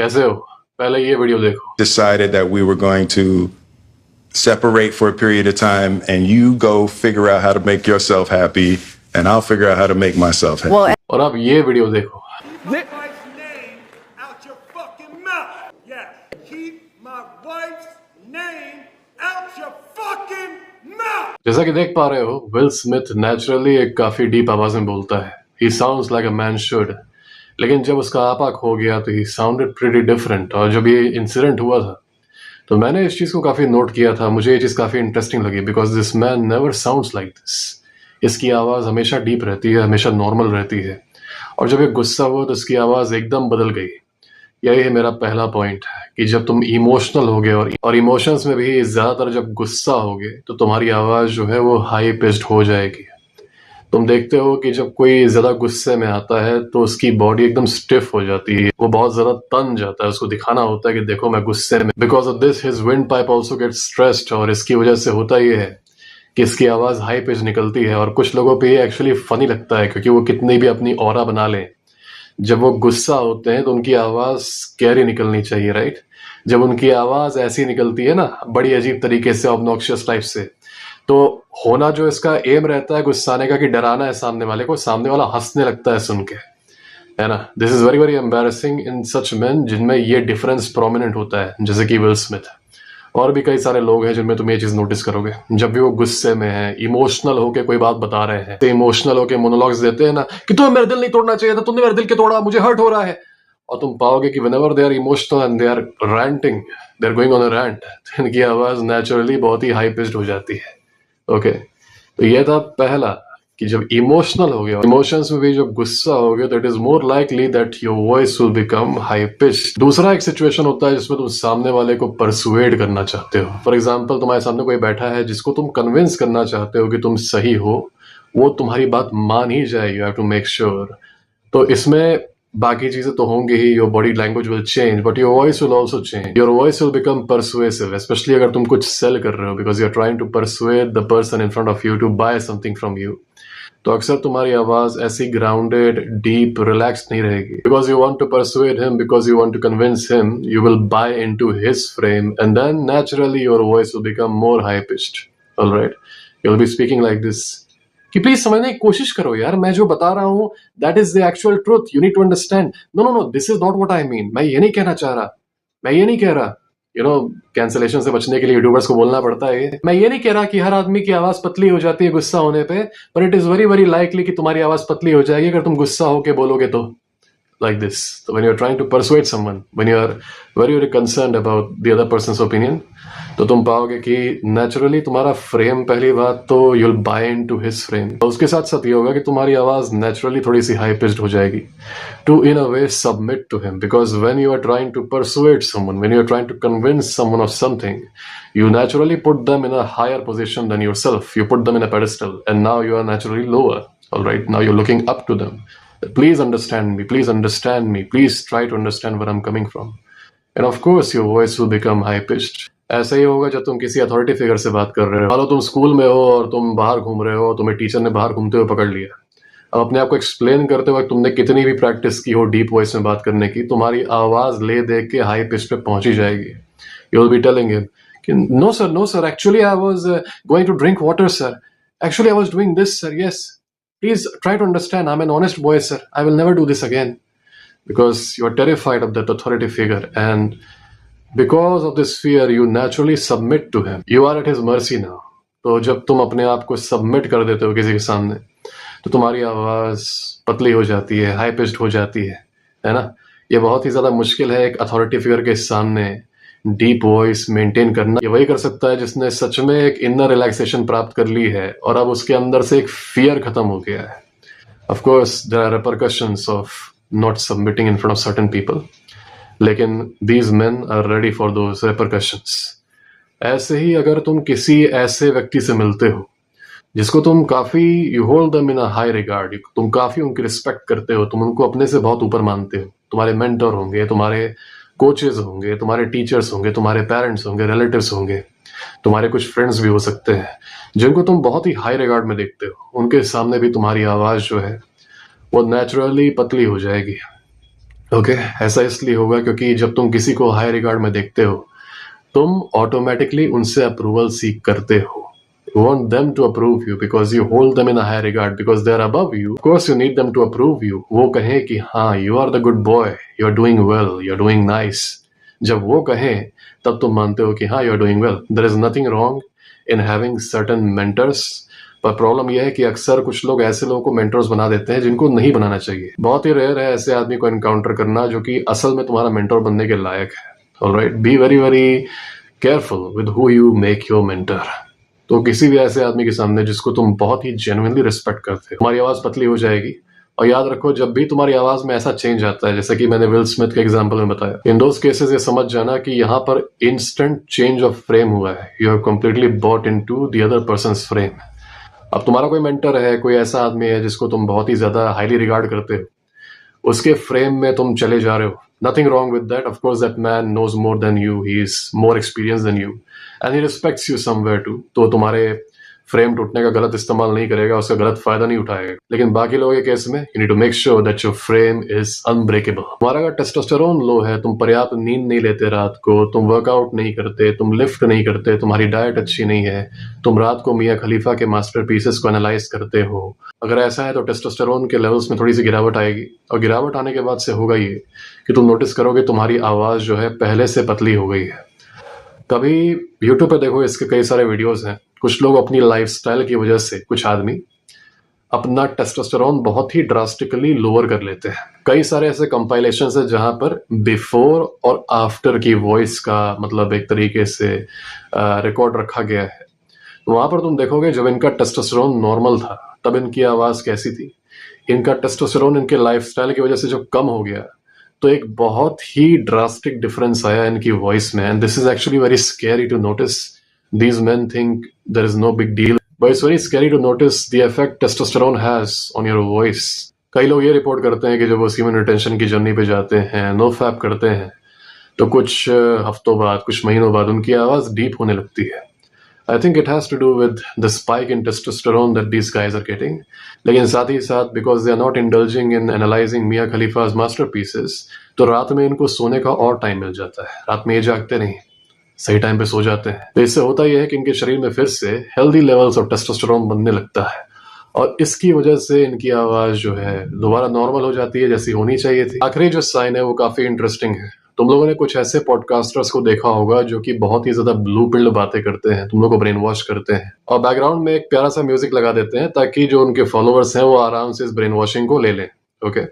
कैसे हो? पहले ये वीडियो देखो। Decided that we were going to separate for a period of time, and you go figure out how to make yourself happy, and I'll figure out how to make myself happy. Well, और अब ये video देखो। Keep my wife's name out your fucking mouth. Yes, keep my wife's name out your fucking mouth. जैसा कि देख पा रहे हो, विल स्मिथ नेचुरली एक काफी डीप आवाज में बोलता है। He sounds like a man should. लेकिन जब उसका आपा खो गया तो he sounded pretty different। और जब ये इंसिडेंट हुआ था तो मैंने इस चीज को काफी नोट किया था। मुझे ये चीज काफी इंटरेस्टिंग लगी because this man never sounds like this. इसकी आवाज हमेशा डीप रहती है, हमेशा नॉर्मल रहती है, और जब ये गुस्सा हुआ तो इसकी आवाज एकदम बदल गई। यही है मेरा पहला पॉइंट कि जब तुम इमोशनल होगे और इमोशंस में भी ज्यादातर जब गुस्सा होगे तो तुम्हारी आवाज जो है वो हाई पिच्ड हो जाएगी। तुम देखते हो कि जब कोई ज्यादा गुस्से में आता है तो उसकी बॉडी एकदम स्टिफ हो जाती है, वो बहुत ज्यादा तन जाता है, उसको दिखाना होता है कि देखो मैं गुस्से में। Because of this his wind pipe also get stressed, और इसकी वजह से होता ये है कि इसकी आवाज हाई पिच निकलती है। और कुछ लोगों पे ये एक्चुअली फनी लगता है क्योंकि वो कितनी भी अपनी ऑरा बना लें, जब वो गुस्सा होते हैं तो उनकी आवाज स्कैरी निकलनी चाहिए, राइट? जब उनकी आवाज ऐसी निकलती है ना, बड़ी अजीब तरीके से, ऑब्नॉक्शियस टाइप से, तो होना जो इसका एम रहता है गुस्साने का कि डराना है सामने वाले को, सामने वाला हंसने लगता है सुन के, है ना। This is very very embarrassing in such man जिनमें ये डिफरेंस प्रोमिनेंट होता है, जैसे कि विल स्मिथ। और भी कई सारे लोग हैं जिनमें तुम ये चीज नोटिस करोगे, जब भी वो गुस्से में है, इमोशनल होके कोई बात बता रहे हैं, तो इमोशनल होके मोनोलॉग्स देते हैं ना कि तुम्हें मेरा दिल नहीं तोड़ना चाहिए था, तुमने मेरे दिल के तोड़ा, मुझे हर्ट हो रहा है। और तुम पाओगे कि whenever they are emotional and they are ranting, they are going on a rant, इनकी आवाज नेचुरली बहुत ही हाई पिच्ड हो जाती है। ओके, तो ये था पहला कि जब इमोशनल हो गया, इमोशंस में भी जब गुस्सा हो गया तो it is more likely that your voice will become high pitched. दूसरा एक सिचुएशन होता है जिसमें तुम सामने वाले को परसुएड करना चाहते हो। फॉर एग्जांपल, तुम्हारे सामने कोई बैठा है जिसको तुम कन्विंस करना चाहते हो कि तुम सही हो, वो तुम्हारी बात मान ही जाए, you have to make sure. तो इसमें बाकी चीजें तो होंगी ही, your body language will change but your voice will also change. Your voice will become persuasive, especially अगर तुम कुछ सेल कर रहे हो, because you are trying to persuade the person in front of you to buy something from you. तो अक्सर तुम्हारी आवाज ऐसी ग्राउंडेड, डीप, रिलैक्स नहीं रहेगी। Because you want to persuade him, because you want to convince him, you will buy into his frame and then naturally your voice will become more high pitched. Alright, you will be speaking like this कि please समझने की कोशिश करो यार, मैं जो बता रहा हूं that is the actual truth, you need to understand. No no no, this is not what I mean. मैं ये नहीं कहना चाह रहा, मैं ये नहीं कह रहा। यू नो, कैंसिलेशन से बचने के लिए यूट्यूबर्स को बोलना पड़ता है। मैं ये नहीं कह रहा कि हर आदमी की आवाज पतली हो जाती है गुस्सा होने पे, पर it is very very likely कि तुम्हारी आवाज पतली हो जाएगी अगर तुम गुस्सा होके बोलोगे तो, like this. So when you're trying to persuade someone, when you're very very concerned about the other person's opinion, तो तुम पाओगे कि नेचुरली तुम्हारा फ्रेम, पहली बात तो you'll buy into his frame। तो उसके साथ साथ ये होगा कि तुम्हारी आवाज नेचुरली थोड़ी सी हाई पिच्ड हो जाएगी to in a way submit to him, because when you are trying to persuade someone, when you are trying to convince someone of something, you naturally put them in a higher position than yourself. You put them in a pedestal and now you are naturally lower. All right, now you're looking up to them. Please understand me, please understand me, please try to understand where I'm coming from. And of course your voice will become high pitched. ऐसा ही होगा जब तुम किसी authority figure से बात कर रहे हो। मान लो तुम स्कूल में हो और तुम बाहर घूम रहे हो, तुम्हें टीचर ने बाहर घूमते हुए पकड़ लिया। अब अपने आप को एक्सप्लेन करते वक्त तुमने कितनी भी प्रैक्टिस की हो डीप वॉइस में बात करने की, तुम्हारी आवाज ले दे के हाई पिच पे पहुंच ही जाएगी। You will be telling him कि no sir, actually I was going to drink water sir, actually I was doing this sir, yes please try to understand, I'm an honest boy sir, I will never do this again. Because you are terrified of that authority figure, and because of this fear you naturally submit to him. You are at his mercy now. तो जब तुम अपने आप को submit कर देते हो किसी के सामने तो तुम्हारी आवाज पतली हो जाती है, हाई पिच्ड हो जाती है ना। ये बहुत ही ज्यादा मुश्किल है एक अथॉरिटी फिगर के सामने डीप वॉइस मेंटेन करना। ये वही कर सकता है जिसने सच में एक इनर रिलैक्सेशन प्राप्त कर ली है और अब उसके अंदर से एक फियर खत्म हो गया है। Of course there are repercussions of not submitting in front of certain people, लेकिन these men are ready for those repercussions. ऐसे ही अगर तुम किसी ऐसे व्यक्ति से मिलते हो जिसको तुम काफी, you hold them in a high regard, तुम काफी उनकी रिस्पेक्ट करते हो, तुम उनको अपने से बहुत ऊपर मानते हो, तुम्हारे मेंटर होंगे, तुम्हारे कोचेज होंगे, तुम्हारे टीचर्स होंगे, तुम्हारे पेरेंट्स होंगे, रिलेटिव्स होंगे, तुम्हारे कुछ फ्रेंड्स भी हो सकते हैं जिनको तुम बहुत ही हाई रिगार्ड में देखते हो। उनके सामने भी तुम्हारी आवाज जो है वो नेचुरली पतली हो जाएगी। ओके ऐसा इसलिए होगा क्योंकि जब तुम किसी को हाई रिगार्ड में देखते हो तुम ऑटोमेटिकली उनसे अप्रूवल सीख करते हो. You want them to approve you because you hold them in a high regard because they are above you. Of course, you need them to approve you. वो कहें कि हाँ you are the good boy, you are doing well, you are doing nice. जब वो कहें तब तुम मानते हो कि हाँ you are doing well. There is nothing wrong in having certain mentors. पर प्रॉब्लम यह है कि अक्सर कुछ लोग ऐसे लोगों को मेंटर्स बना देते हैं जिनको नहीं बनाना चाहिए. बहुत ही रेयर है ऐसे आदमी को एनकाउंटर करना जो कि असल में तुम्हारा मेंटर बनने के लायक है. Alright, be very very careful with who you make your mentor. तो किसी भी ऐसे आदमी के सामने जिसको तुम बहुत ही जेन्युइनली रिस्पेक्ट करते हो, तुम्हारी आवाज पतली हो जाएगी. और याद रखो जब भी तुम्हारी आवाज में ऐसा चेंज आता है जैसे कि मैंने विल स्मिथ के एग्जांपल में बताया, इन दोस केसेस ये समझ जाना कि यहाँ पर इंस्टेंट चेंज ऑफ फ्रेम हुआ है. You have completely bought into the other person's frame. अब तुम्हारा कोई मेंटर है, कोई ऐसा आदमी है जिसको तुम बहुत ही ज्यादा हाईली रिगार्ड करते हो, उसके फ्रेम में तुम चले जा रहे हो. Nothing wrong with that. Of course, that man knows more than you. He is more experienced than you. And he respects you somewhere too. तो तुम्हारे फ्रेम टूटने का गलत इस्तेमाल नहीं करेगा, उसका गलत फायदा नहीं उठाएगा. लेकिन बाकी लोगों के केस में you need to make sure that your frame is unbreakable. तुम्हारा अगर टेस्टोस्टेरोन लो है, तुम पर्याप्त नींद नहीं लेते रात को, तुम वर्कआउट नहीं करते, तुम लिफ्ट नहीं करते, तुम्हारी डाइट अच्छी नहीं है, तुम रात को मियां खलीफा के मास्टरपीसेस को एनालाइज करते हो, अगर ऐसा है तो टेस्टोस्टेरोन के लेवल्स में थोड़ी सी गिरावट आएगी. और गिरावट आने के बाद से होगा ये कि तुम नोटिस करोगे तुम्हारी आवाज जो है पहले से पतली हो गई है. कभी यूट्यूब पे देखो, इसके कई सारे वीडियोस हैं. कुछ लोग अपनी लाइफस्टाइल की वजह से, कुछ आदमी अपना टेस्टोस्टेरोन बहुत ही ड्रास्टिकली लोअर कर लेते हैं. कई सारे ऐसे कंपाइलेशंस हैं जहां पर बिफोर और आफ्टर की वॉइस का मतलब एक तरीके से रिकॉर्ड रखा गया है. वहां पर तुम देखोगे जब इनका टेस्टोस्टेरोन नॉर्मल था तब इनकी आवाज कैसी थी. इनका टेस्टोस्टेरोन इनके लाइफस्टाइल की वजह से जो कम हो गया तो एक बहुत ही ड्रास्टिक डिफरेंस आया इनकी वॉइस में. And this is actually very scary to notice. These men think there is no big deal, but it's very scary to notice the effect testosterone has on your voice. कई लोग ये report करते हैं कि जब वो सीमेन retention की journey पे जाते हैं, नो फैप करते हैं, तो कुछ हफ्तों बाद, कुछ महीनों बाद उनकी आवाज डीप होने लगती है. I think it has to do with the spike in testosterone that these guys are getting. लेकिन साथ ही साथ because they are not indulging in analyzing Mia Khalifa's masterpieces, तो रात में इनको सोने का और टाइम मिल जाता है. रात में ये जागते नहीं, सही टाइम पे सो जाते हैं. तो इससे होता यह है कि इनके शरीर में फिर से हेल्दी लेवल्स ऑफ टेस्टोस्टेरोन बनने लगता है और इसकी वजह से इनकी आवाज जो है दोबारा नॉर्मल हो जाती है जैसी होनी चाहिए थी. आखिरी जो साइन है वो काफी इंटरेस्टिंग है. तुम लोगों ने कुछ ऐसे पॉडकास्टर्स को देखा होगा जो कि बहुत ही ज्यादा ब्लू पिल्ड बातें करते हैं, तुम लोग को ब्रेन वॉश करते हैं और बैकग्राउंड में एक प्यारा सा म्यूजिक लगा देते हैं ताकि जो उनके फॉलोअर्स हैं वो आराम से इस ब्रेन वॉशिंग को ले लें. ओके,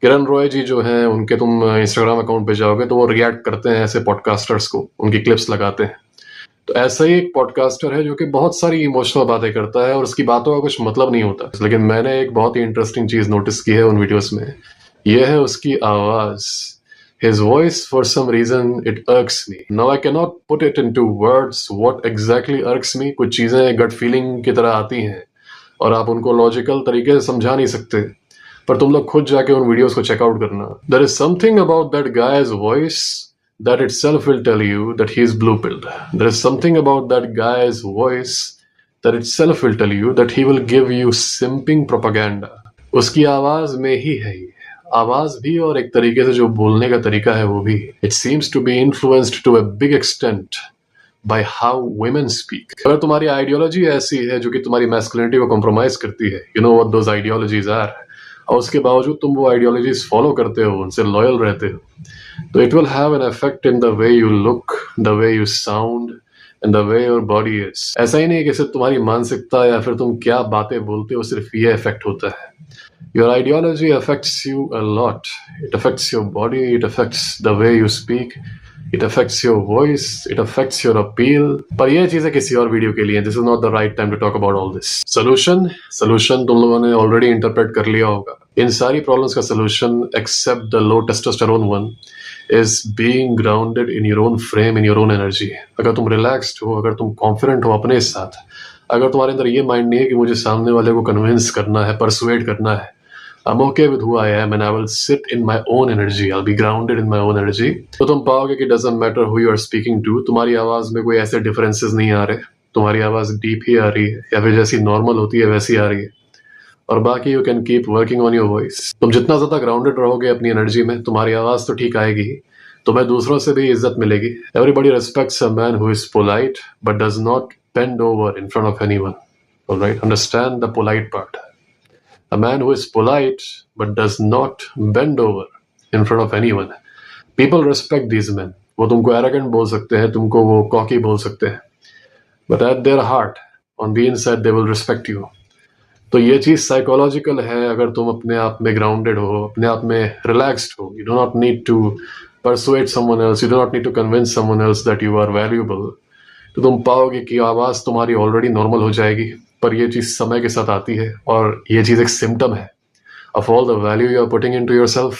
किरण रॉय जी जो हैं उनके तुम इंस्टाग्राम अकाउंट पे जाओगे तो वो रिएक्ट करते हैं ऐसे पॉडकास्टर्स को, उनकी क्लिप्स लगाते हैं. तो ऐसा ही एक पॉडकास्टर है जो कि बहुत सारी इमोशनल बातें करता है और उसकी बातों का कुछ मतलब नहीं होता. लेकिन मैंने एक बहुत ही इंटरेस्टिंग चीज नोटिस की है उन वीडियोस में. यह है उसकी आवाज. His voice, for some reason, it irks me. Now I cannot put it into words what exactly irks me. कुछ चीजें गट फीलिंग की तरह आती हैं और आप उनको लॉजिकल तरीके से समझा नहीं सकते, पर तुम लोग खुद जाके उन वीडियोस को चेकआउट करना. There is something about that guy's voice that itself will tell you that he is blue-pilled. There is something about that guy's voice that itself will tell you that he will give you simping propaganda. उसकी आवाज में ही है ये. आवाज भी और एक तरीके से जो बोलने का तरीका है वो भी. It seems to be influenced to a big extent by how women speak. अगर तुम्हारी आइडियोलॉजी ऐसी है जो कि तुम्हारी मैस्कुलिनिटी को कॉम्प्रोमाइज करती है, you know what those ideologies are, और उसके बावजूद तुम वो आइडियोलॉजीज फॉलो करते हो, उनसे लॉयल रहते हो, तो it will have an effect in the way you look, the way you sound and the way your body is. ऐसा ही नहीं कि सिर्फ तुम्हारी मानसिकता या फिर तुम क्या बातें बोलते हो सिर्फ ये इफेक्ट होता है. Your ideology affects you a lot. It affects your body, it affects the way you speak, it affects your voice, it affects your appeal. पर ये चीजें किसी और वीडियो के लिए. This is not the right time to talk about all this. Solution तुम लोगों ने already interpret कर लिया होगा. इन सारी problems का solution, except the low testosterone one, is being grounded in your own frame, in your own energy. अगर तुम relaxed हो, अगर तुम confident हो अपने साथ, अगर तुम्हारे अंदर ये माइंड नहीं है कि मुझे सामने वाले को कन्विंस करना है, परसुएड करना है, I'm okay with who I am and I will sit in my own energy. I'll be grounded in my own energy. तो तुम पाओगे कि doesn't matter who you are speaking to, तुम्हारी आवाज में कोई ऐसे डिफरेंसेस नहीं आ रहे. तुम्हारी आवाज डीप ही आ रही है या फिर जैसी नॉर्मल होती है वैसी आ रही है. और बाकी you can keep working on your voice. तुम जितना ज्यादा ग्राउंडेड रहोगे अपनी एनर्जी में, तुम्हारी आवाज तो ठीक आएगी ही, तुम्हें दूसरों से भी इज्जत मिलेगी। Everybody respects a man who is polite but does not bend over in front of anyone. Alright, understand the polite part. A man who is polite but does not bend over in front of anyone, people respect these man. वो तुमको arrogant बोल सकते हैं, तुमको वो cocky बोल सकते हैं, but at their heart on the inside they will respect you. तो ये चीज साइकोलॉजिकल है। अगर तुम अपने आप में ग्राउंडेड हो, अपने आप में रिलैक्स्ड हो, you do not need to persuade someone else, you do not need to convince someone else that you are valuable, तो तुम पाओगे कि आवाज तुम्हारी ऑलरेडी नॉर्मल हो जाएगी। पर ये चीज समय के साथ आती है, और ये चीज एक सिम्टम है of all the value you are putting into yourself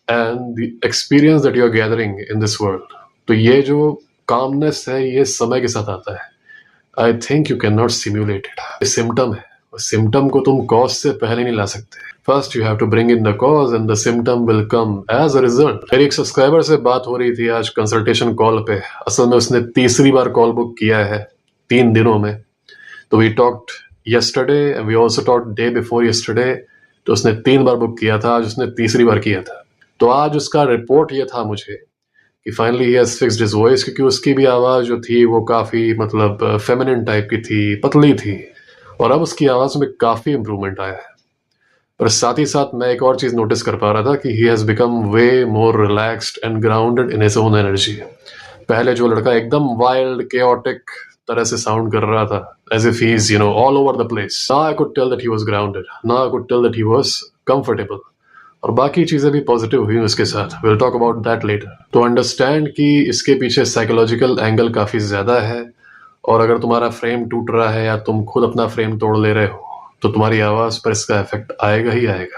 and the experience that you are gathering in this world. तो ये जो कामनेस है, ये समय के साथ आता है। I think you can not simulate it. ये सिम्टम है, सिम्टम को तुम कॉज से पहले नहीं ला सकते। First you have to bring in the cause and the symptom will come as a result. मेरी एक सब्सक्राइबर से बात हो रही थी आज कंसल्टेशन कॉल पे। असल में उसने तीसरी बार कॉल बुक किया है 3 दिनों में। तो we talked yesterday and we also talked day before yesterday। तो उसने 3 बार बुक किया था, आज उसने तीसरी बार किया था। तो आज उसका रिपोर्ट ये था मुझे कि finally he has fixed his voice, क्योंकि उसकी भी आवाज जो थी वो काफी मतलब फेमिनिन टाइप की थी, पतली थी, और अब उसकी आवाज में काफी इंप्रूवमेंट आया है। पर साथ ही साथ मैं एक और चीज नोटिस कर पा रहा था कि he has become way more relaxed and grounded in his own energy. पहले जो लड़का एकदम वाइल्ड केओटिक तरह से साउंड कर रहा था, as if he is all over the place, now I could tell that he was grounded, now I could tell that he was comfortable. और बाकी चीजें भी पॉजिटिव हुई उसके साथ। Will talk about that later. तो अंडरस्टैंड कि इसके पीछे साइकोलॉजिकल एंगल काफी ज्यादा है, और अगर तुम्हारा फ्रेम टूट रहा है या तुम खुद अपना फ्रेम तोड़ ले रहे हो, तो तुम्हारी आवाज पर इसका इफेक्ट आएगा ही आएगा।